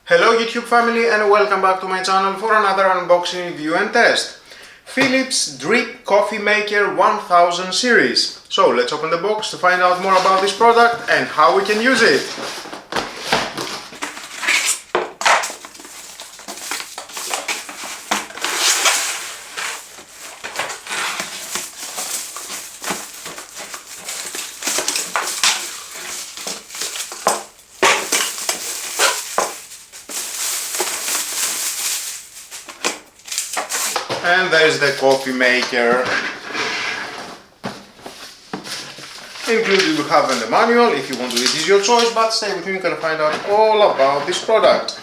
Hello YouTube family and welcome back to my channel for another unboxing, review and test. Philips Drip Coffee Maker 1000 series. So let's open the box to find out more about this product and how we can use it. And there's the coffee maker. Included we have in the manual. If you want to read, it is your choice, but stay with me, you can find out all about this product.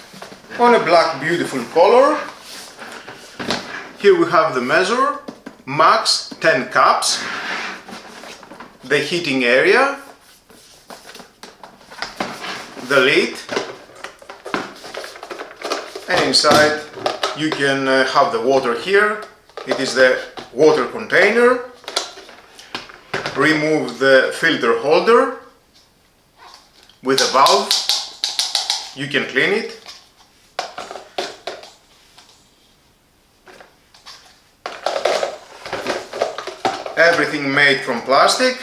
On a black beautiful color. Here we have the measure, max 10 cups, the heating area, the lid, and inside you can have the water here. It is the water container. Remove the filter holder with a valve. You can clean it. Everything made from plastic.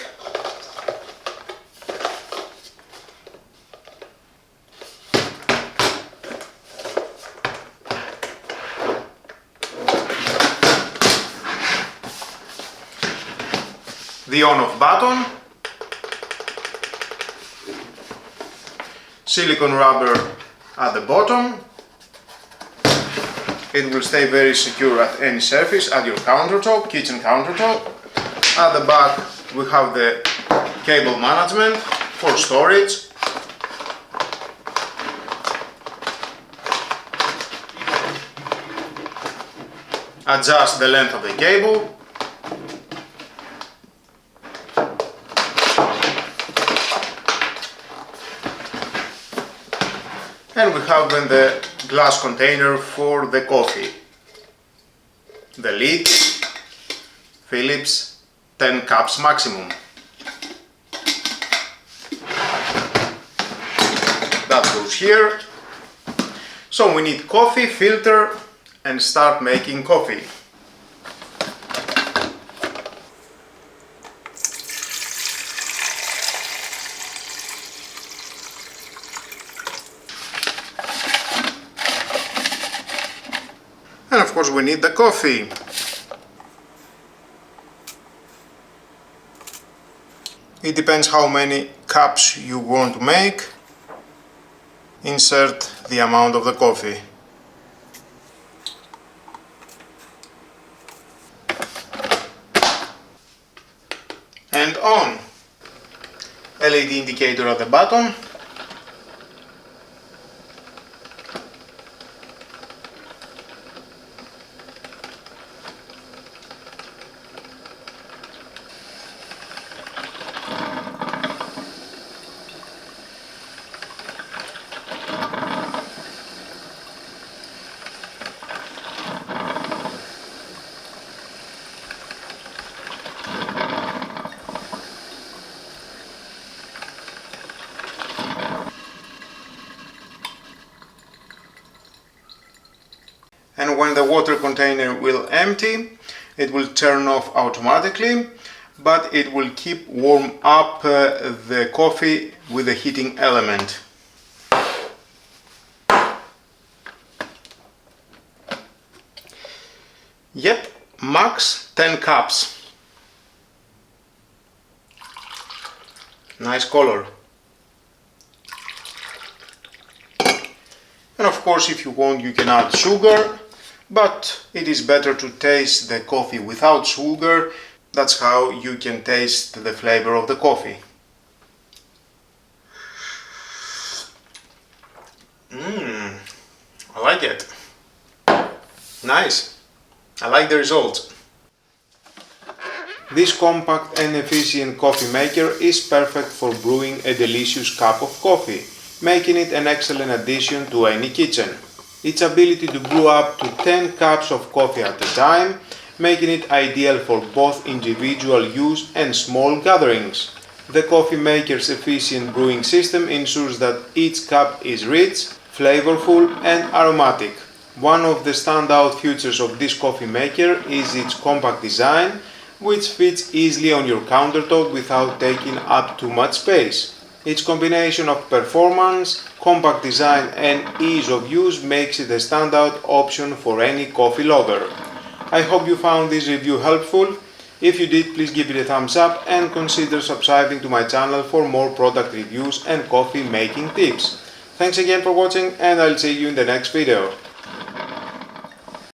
The on-off button, silicone rubber at the bottom. It will stay very secure at any surface, at your countertop, kitchen countertop. At the back we have the cable management for storage. Adjust the length of the cable. And we have then the glass container for the coffee. The lid, Philips 10 cups maximum. That goes here. So we need coffee, filter, and start making coffee. And of course we need the coffee. It depends how many cups you want to make. Insert the amount of the coffee. And on. LED indicator at the bottom. And when the water container will empty, it will turn off automatically, but it will keep warm up the coffee with the heating element. Yep, max 10 cups. Nice color. And of course, if you want, you can add sugar, but it is better to taste the coffee without sugar. That's how you can taste the flavor of the coffee. I like it. Nice. I like the results. This compact and efficient coffee maker is perfect for brewing a delicious cup of coffee, making it an excellent addition to any kitchen. Its ability to brew up to 10 cups of coffee at a time, making it ideal for both individual use and small gatherings. The coffee maker's efficient brewing system ensures that each cup is rich, flavorful and aromatic. One of the standout features of this coffee maker is its compact design, which fits easily on your countertop without taking up too much space. Its combination of performance, compact design and ease of use makes it a standout option for any coffee lover. I hope you found this review helpful. If you did, please give it a thumbs up and consider subscribing to my channel for more product reviews and coffee making tips. Thanks again for watching, and I'll see you in the next video.